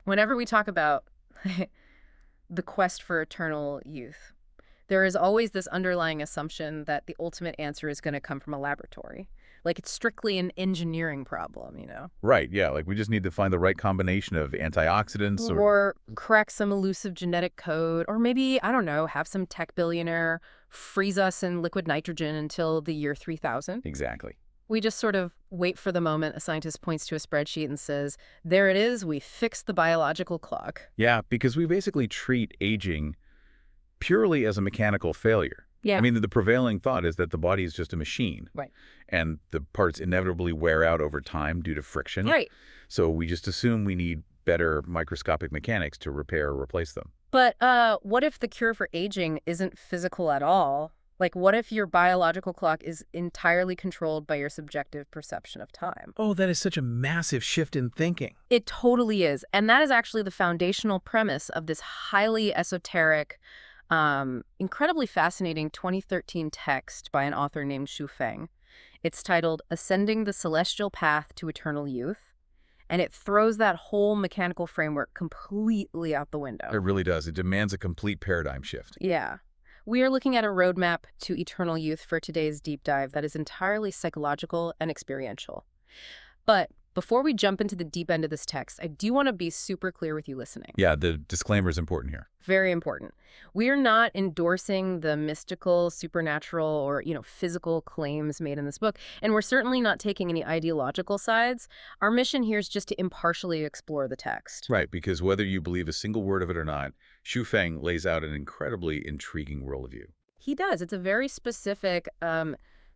Whenever we talk about the quest for eternal youth, there is always this underlying assumption that the ultimate answer is going to come from a laboratory. Like it's strictly an engineering problem, you know? Right, yeah, like we just need to find the right combination of antioxidants or... Or crack some elusive genetic code, or maybe, I don't know, have some tech billionaire freeze us in liquid nitrogen until the year 3000. Exactly. We just sort of wait for the moment a scientist points to a spreadsheet and says, there it is, we fixed the biological clock. Yeah, because we basically treat aging purely as a mechanical failure. Yeah. I mean, the prevailing thought is that the body is just a machine. Right. And the parts inevitably wear out over time due to friction. Right. So we just assume we need better microscopic mechanics to repair or replace them. But what if the cure for aging isn't physical at all? Like, what if your biological clock is entirely controlled by your subjective perception of time? Oh, that is such a massive shift in thinking. It totally is. And that is actually the foundational premise of this highly esoteric, incredibly fascinating 2013 text by an author named Xu Feng. It's titled Ascending the Celestial Path to Eternal Youth. And it throws that whole mechanical framework completely out the window. It really does. It demands a complete paradigm shift. Yeah. We are looking at a roadmap to eternal youth for today's deep dive that is entirely psychological and experiential. But before we jump into the deep end of this text, I do want to be super clear with you listening. Yeah, the disclaimer is important here. Very important. We are not endorsing the mystical, supernatural, or, physical claims made in this book, and we're certainly not taking any ideological sides. Our mission here is just to impartially explore the text. Right, because whether you believe a single word of it or not, Xu Feng lays out an incredibly intriguing worldview. He does. It's a very specific,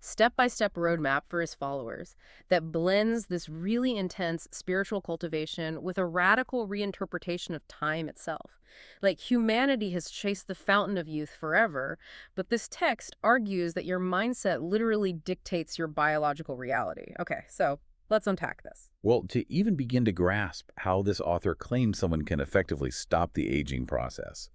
step-by-step roadmap for his followers that blends this really intense spiritual cultivation with a radical reinterpretation of time itself. Like, humanity has chased the fountain of youth forever, but this text argues that your mindset literally dictates your biological reality. Okay, so let's unpack this. Well, to even begin to grasp how this author claims someone can effectively stop the aging process,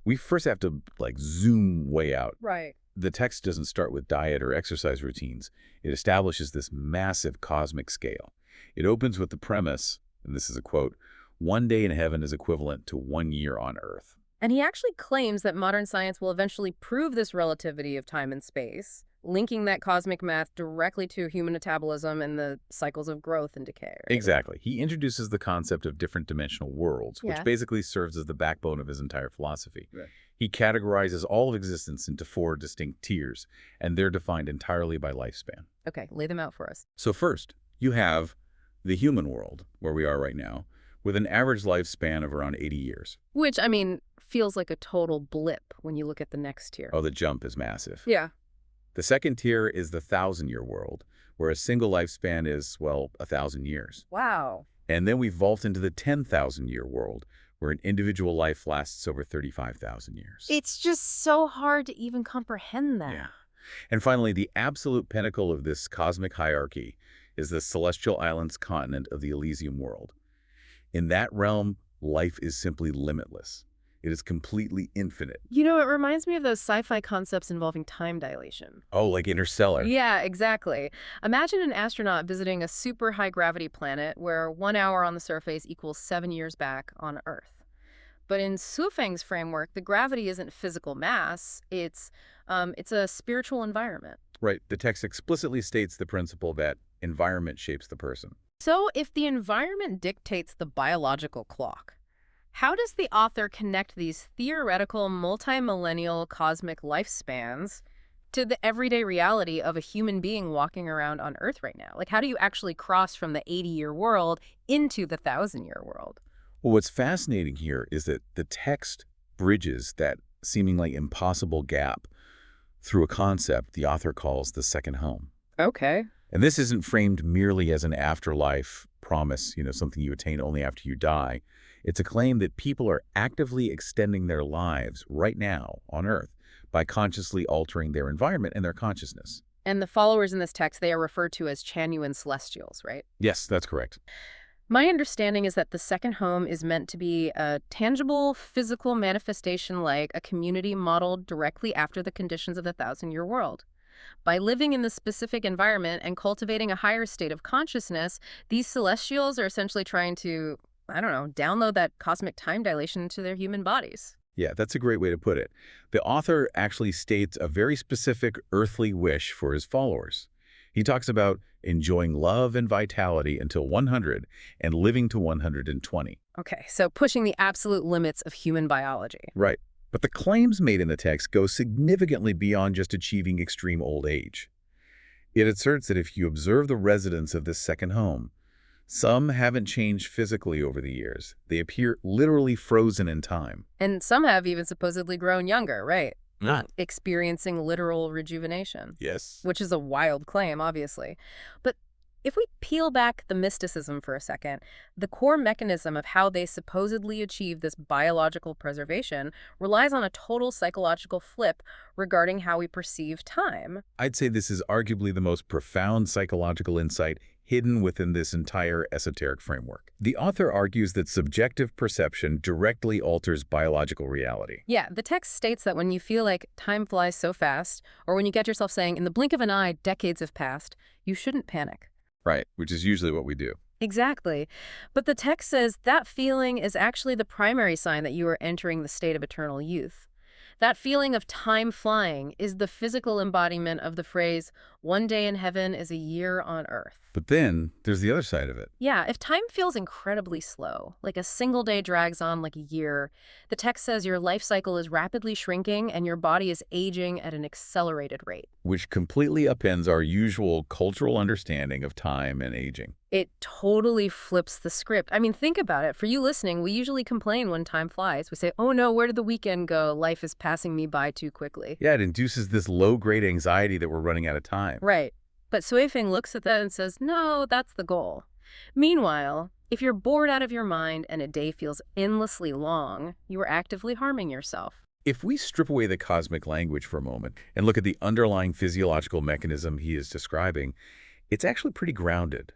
we first have to, zoom way out. Right. The text doesn't start with diet or exercise routines. It establishes this massive cosmic scale. It opens with the premise, and this is a quote, "One day in heaven is equivalent to 1 year on Earth." And he actually claims that modern science will eventually prove this relativity of time and space, linking that cosmic math directly to human metabolism and the cycles of growth and decay. Right? Exactly. He introduces the concept of different dimensional worlds, which basically serves as the backbone of his entire philosophy. Right. He categorizes all of existence into 4 distinct tiers, and they're defined entirely by lifespan. Okay, lay them out for us. So first, you have the human world, where we are right now, with an average lifespan of around 80 years. Which, feels like a total blip when you look at the next tier. Oh, the jump is massive. Yeah. The second tier is the 1,000-year world, where a single lifespan is, 1,000 years. Wow. And then we vault into the 10,000-year world, where an individual life lasts over 35,000 years. It's just so hard to even comprehend that. Yeah. And finally, the absolute pinnacle of this cosmic hierarchy is the Celestial Islands continent of the Elysium world. In that realm, life is simply limitless. It is completely infinite. It reminds me of those sci-fi concepts involving time dilation. Oh, like Interstellar. Yeah, exactly. Imagine an astronaut visiting a super high-gravity planet where 1 hour on the surface equals 7 years back on Earth. But in Xu Feng's framework, the gravity isn't physical mass. It's a spiritual environment. Right. The text explicitly states the principle that environment shapes the person. So if the environment dictates the biological clock, how does the author connect these theoretical multi-millennial cosmic lifespans to the everyday reality of a human being walking around on Earth right now? Like, how do you actually cross from the 80-year world into the 1,000-year world? Well, what's fascinating here is that the text bridges that seemingly impossible gap through a concept the author calls the second home. Okay. And this isn't framed merely as an afterlife promise, something you attain only after you die. It's a claim that people are actively extending their lives right now on Earth by consciously altering their environment and their consciousness. And the followers in this text, they are referred to as Chanyuan celestials, right? Yes, that's correct. My understanding is that the second home is meant to be a tangible, physical manifestation like a community modeled directly after the conditions of the 1,000-year world. By living in the specific environment and cultivating a higher state of consciousness, these celestials are essentially trying to I don't know, download that cosmic time dilation into their human bodies. Yeah, that's a great way to put it. The author actually states a very specific earthly wish for his followers. He talks about enjoying love and vitality until 100 and living to 120. Okay, so pushing the absolute limits of human biology. Right. But the claims made in the text go significantly beyond just achieving extreme old age. It asserts that if you observe the residents of this second home, some haven't changed physically over the years. They appear literally frozen in time. And some have even supposedly grown younger, right? Not. Experiencing literal rejuvenation, Yes. which is a wild claim, obviously. But if we peel back the mysticism for a second, the core mechanism of how they supposedly achieve this biological preservation relies on a total psychological flip regarding how we perceive time. I'd say this is arguably the most profound psychological insight hidden within this entire esoteric framework. The author argues that subjective perception directly alters biological reality. Yeah, the text states that when you feel like time flies so fast, or when you get yourself saying, in the blink of an eye, decades have passed, you shouldn't panic. Right, which is usually what we do. Exactly. But the text says that feeling is actually the primary sign that you are entering the state of eternal youth. That feeling of time flying is the physical embodiment of the phrase, one day in heaven is a year on earth. But then there's the other side of it. Yeah, if time feels incredibly slow, like a single day drags on like a year, the text says your life cycle is rapidly shrinking and your body is aging at an accelerated rate. Which completely upends our usual cultural understanding of time and aging. It totally flips the script. I mean, think about it. For you listening, we usually complain when time flies. We say, oh no, where did the weekend go? Life is passing me by too quickly. Yeah, it induces this low-grade anxiety that we're running out of time. Right. But Suifeng looks at that and says, no, that's the goal. Meanwhile, if you're bored out of your mind and a day feels endlessly long, you are actively harming yourself. If we strip away the cosmic language for a moment and look at the underlying physiological mechanism he is describing, it's actually pretty grounded.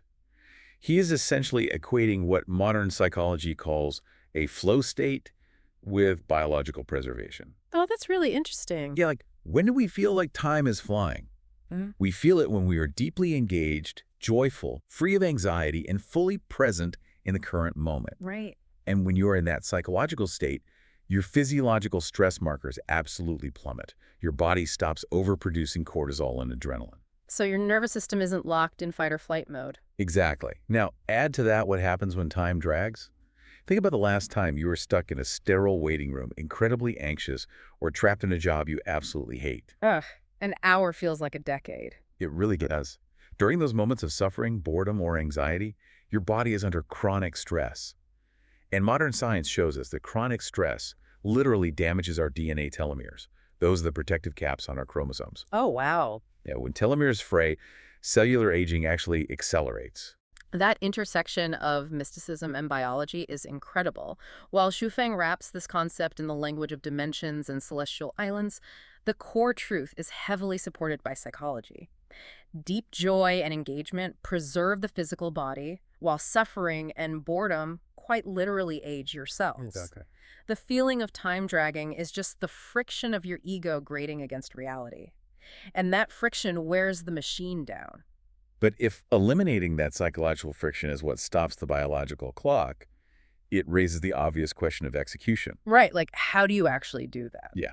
He is essentially equating what modern psychology calls a flow state with biological preservation. Oh, that's really interesting. Yeah, like, when do we feel like time is flying? We feel it when we are deeply engaged, joyful, free of anxiety, and fully present in the current moment. Right. And when you're in that psychological state, your physiological stress markers absolutely plummet. Your body stops overproducing cortisol and adrenaline. So your nervous system isn't locked in fight or flight mode. Exactly. Now, add to that what happens when time drags. Think about the last time you were stuck in a sterile waiting room, incredibly anxious, or trapped in a job you absolutely hate. Ugh, an hour feels like a decade. It really does. During those moments of suffering, boredom, or anxiety, your body is under chronic stress. And modern science shows us that chronic stress literally damages our DNA telomeres. Those are the protective caps on our chromosomes. Oh, wow. Yeah, when telomeres fray, cellular aging actually accelerates. That intersection of mysticism and biology is incredible. While Shufeng wraps this concept in the language of dimensions and celestial islands, the core truth is heavily supported by psychology. Deep joy and engagement preserve the physical body, while suffering and boredom quite literally age yourselves. Okay. The feeling of time dragging is just the friction of your ego grating against reality. And that friction wears the machine down. But if eliminating that psychological friction is what stops the biological clock, it raises the obvious question of execution. Right, like how do you actually do that? Yeah.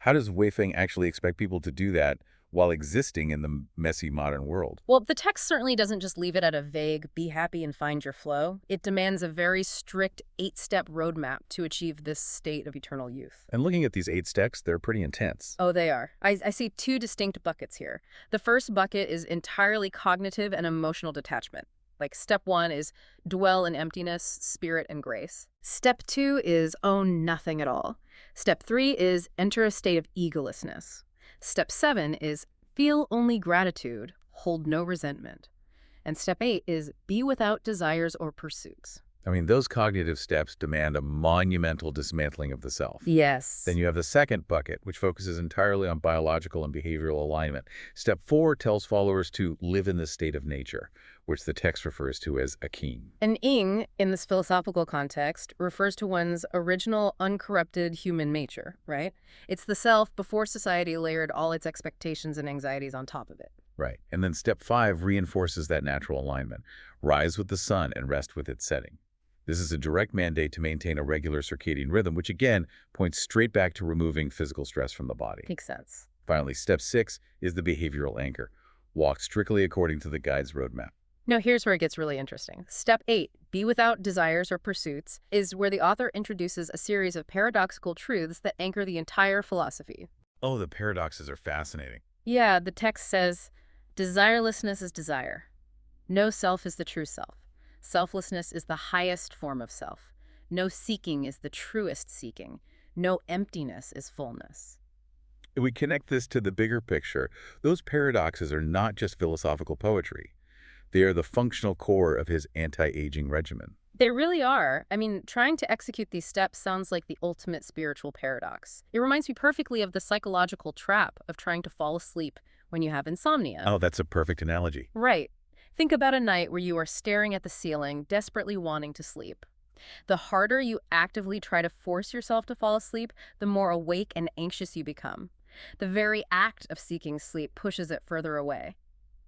How does Weifeng actually expect people to do that while existing in the messy modern world? Well, the text certainly doesn't just leave it at a vague, be happy and find your flow. It demands a very strict 8-step roadmap to achieve this state of eternal youth. And looking at these 8 steps, they're pretty intense. Oh, they are. I see 2 distinct buckets here. The first bucket is entirely cognitive and emotional detachment. Like step 1 is dwell in emptiness, spirit, and grace. Step 2 is own nothing at all. Step 3 is enter a state of egolessness. Step 7 is feel only gratitude, hold no resentment. And step 8 is be without desires or pursuits. I mean, those cognitive steps demand a monumental dismantling of the self. Yes. Then you have the second bucket, which focuses entirely on biological and behavioral alignment. Step 4 tells followers to live in the state of nature, which the text refers to as a king. And ing, in this philosophical context, refers to one's original uncorrupted human nature, right? It's the self before society layered all its expectations and anxieties on top of it. Right. And then step 5 reinforces that natural alignment. Rise with the sun and rest with its setting. This is a direct mandate to maintain a regular circadian rhythm, which again points straight back to removing physical stress from the body. Makes sense. Finally, step 6 is the behavioral anchor. Walk strictly according to the guide's roadmap. Now, here's where it gets really interesting. Step 8, be without desires or pursuits, is where the author introduces a series of paradoxical truths that anchor the entire philosophy. Oh, the paradoxes are fascinating. Yeah, the text says, desirelessness is desire. No self is the true self. Selflessness is the highest form of self. No seeking is the truest seeking. No emptiness is fullness. If we connect this to the bigger picture, those paradoxes are not just philosophical poetry. They are the functional core of his anti-aging regimen. They really are. I mean, trying to execute these steps sounds like the ultimate spiritual paradox. It reminds me perfectly of the psychological trap of trying to fall asleep when you have insomnia. Oh, that's a perfect analogy. Right. Think about a night where you are staring at the ceiling, desperately wanting to sleep. The harder you actively try to force yourself to fall asleep, the more awake and anxious you become. The very act of seeking sleep pushes it further away.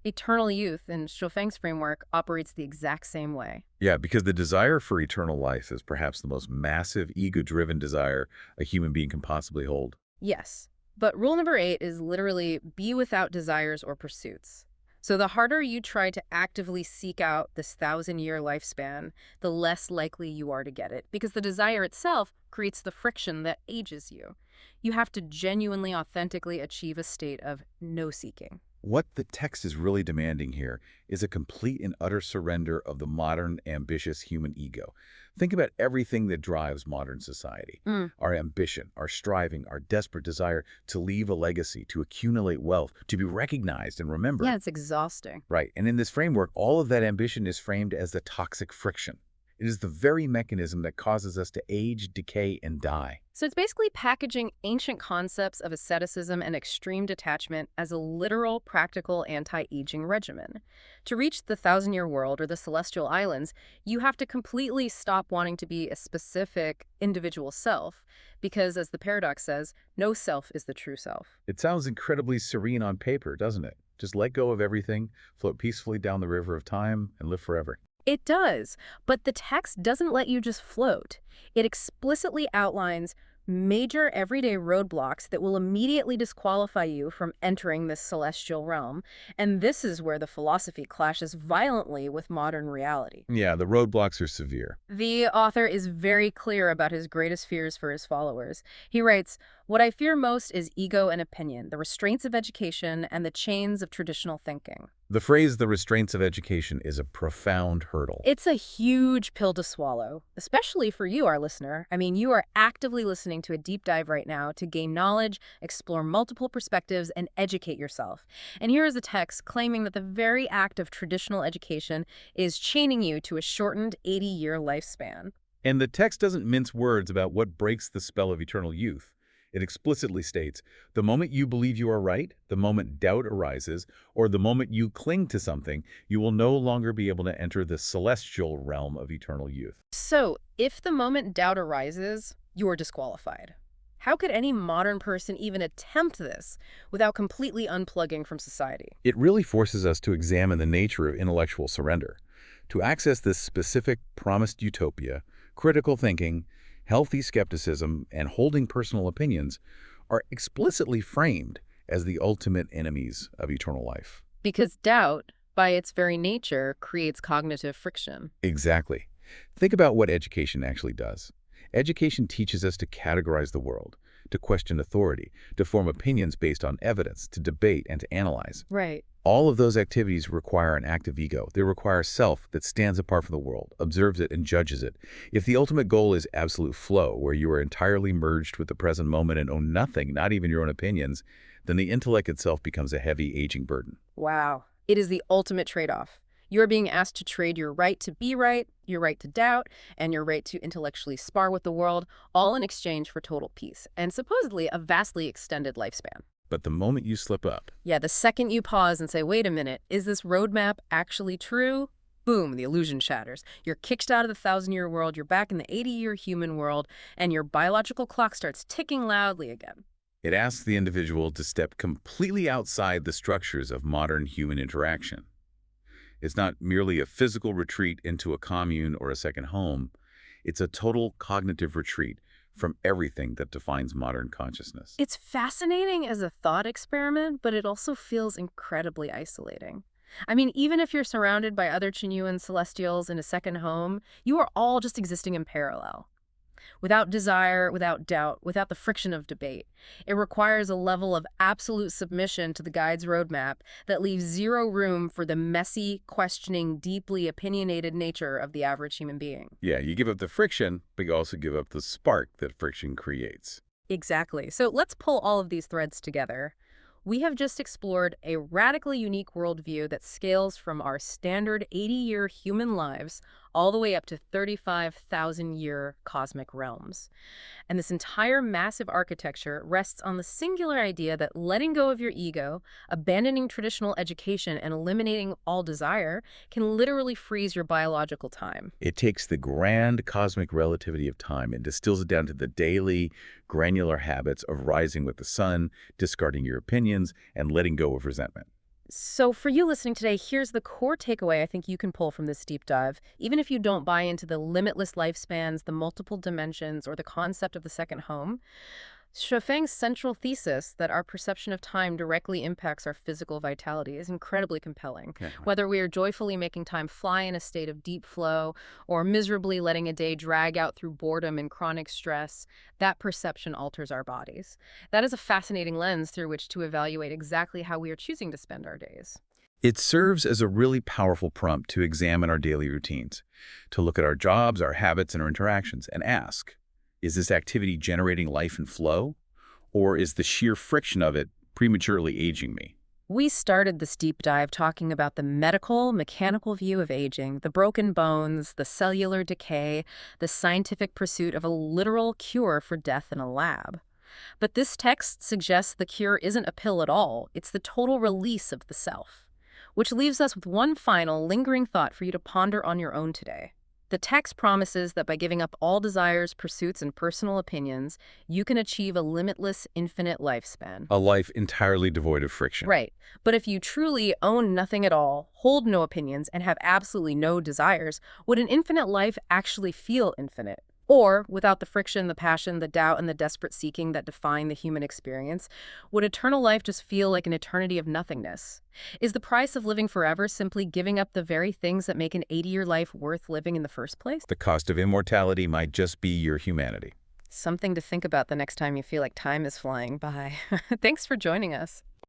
Eternal youth, in Shofeng's framework, operates the exact same way. Yeah, because the desire for eternal life is perhaps the most massive, ego-driven desire a human being can possibly hold. Yes, but rule number 8 is literally be without desires or pursuits. So the harder you try to actively seek out this 1,000-year lifespan, the less likely you are to get it, because the desire itself creates the friction that ages you. You have to genuinely, authentically achieve a state of no seeking. What the text is really demanding here is a complete and utter surrender of the modern, ambitious human ego. Think about everything that drives modern society. Our ambition, our striving, our desperate desire to leave a legacy, to accumulate wealth, to be recognized and remembered. Yeah, it's exhausting. Right, and in this framework, all of that ambition is framed as the toxic friction. It is the very mechanism that causes us to age, decay, and die. So it's basically packaging ancient concepts of asceticism and extreme detachment as a literal, practical anti-aging regimen. To reach the 1,000-year world or the celestial islands, you have to completely stop wanting to be a specific individual self, because as the paradox says, no self is the true self. It sounds incredibly serene on paper, doesn't it? Just let go of everything, float peacefully down the river of time, and live forever. It does, but the text doesn't let you just float. It explicitly outlines major everyday roadblocks that will immediately disqualify you from entering this celestial realm, and this is where the philosophy clashes violently with modern reality. Yeah, the roadblocks are severe. The author is very clear about his greatest fears for his followers. He writes, "What I fear most is ego and opinion, the restraints of education, and the chains of traditional thinking." The phrase, the restraints of education, is a profound hurdle. It's a huge pill to swallow, especially for you, our listener. I mean, you are actively listening to a deep dive right now to gain knowledge, explore multiple perspectives, and educate yourself. And here is a text claiming that the very act of traditional education is chaining you to a shortened 80-year lifespan. And the text doesn't mince words about what breaks the spell of eternal youth. It explicitly states, the moment you believe you are right, the moment doubt arises, or the moment you cling to something, you will no longer be able to enter the celestial realm of eternal youth. So, if the moment doubt arises, you are disqualified. How could any modern person even attempt this without completely unplugging from society? It really forces us to examine the nature of intellectual surrender. To access this specific promised utopia, critical thinking, healthy skepticism, and holding personal opinions are explicitly framed as the ultimate enemies of eternal life. Because doubt, by its very nature, creates cognitive friction. Exactly. Think about what education actually does. Education teaches us to categorize the world, to question authority, to form opinions based on evidence, to debate and to analyze. Right. All of those activities require an active ego. They require self that stands apart from the world, observes it, and judges it. If the ultimate goal is absolute flow, where you are entirely merged with the present moment and own nothing, not even your own opinions, then the intellect itself becomes a heavy, aging burden. Wow. It is the ultimate trade-off. You are being asked to trade your right to be right, your right to doubt, and your right to intellectually spar with the world, all in exchange for total peace, and supposedly a vastly extended lifespan. But the moment you slip up, Yeah, the second you pause and say, wait a minute, is this roadmap actually true? Boom, the illusion shatters. You're kicked out of the 1,000-year world, you're back in the 80-year human world, and your biological clock starts ticking loudly again. it asks the individual to step completely outside the structures of modern human interaction. It's not merely a physical retreat into a commune or a second home. It's a total cognitive retreat from everything that defines modern consciousness. It's fascinating as a thought experiment, but it also feels incredibly isolating. I mean, even if you're surrounded by other Chinyuan celestials in a second home, you are all just existing in parallel, without desire, without doubt, without the friction of debate. It requires a level of absolute submission to the guide's roadmap that leaves zero room for the messy, questioning, deeply opinionated nature of the average human being. Yeah, you give up the friction, but you also give up the spark that friction creates. Exactly. So let's pull all of these threads together. We have just explored a radically unique worldview that scales from our standard 80-year human lives all the way up to 35,000-year cosmic realms. And this entire massive architecture rests on the singular idea that letting go of your ego, abandoning traditional education, and eliminating all desire can literally freeze your biological time. It takes the grand cosmic relativity of time and distills it down to the daily, granular habits of rising with the sun, discarding your opinions, and letting go of resentment. So for you listening today, here's the core takeaway I think you can pull from this deep dive. Even if you don't buy into the limitless lifespans, the multiple dimensions, or the concept of the second home, Shofeng's central thesis that our perception of time directly impacts our physical vitality is incredibly compelling. Yeah. Whether we are joyfully making time fly in a state of deep flow or miserably letting a day drag out through boredom and chronic stress, that perception alters our bodies. That is a fascinating lens through which to evaluate exactly how we are choosing to spend our days. It serves as a really powerful prompt to examine our daily routines, to look at our jobs, our habits, and our interactions, and ask, is this activity generating life and flow, or is the sheer friction of it prematurely aging me? We started this deep dive talking about the medical, mechanical view of aging, the broken bones, the cellular decay, the scientific pursuit of a literal cure for death in a lab. But this text suggests the cure isn't a pill at all. It's the total release of the self. Which leaves us with one final, lingering thought for you to ponder on your own today. The text promises that by giving up all desires, pursuits, and personal opinions, you can achieve a limitless, infinite lifespan. A life entirely devoid of friction. Right. But if you truly own nothing at all, hold no opinions, and have absolutely no desires, would an infinite life actually feel infinite? Or, without the friction, the passion, the doubt, and the desperate seeking that define the human experience, would eternal life just feel like an eternity of nothingness? Is the price of living forever simply giving up the very things that make an 80-year life worth living in the first place? The cost of immortality might just be your humanity. Something to think about the next time you feel like time is flying by. Thanks for joining us.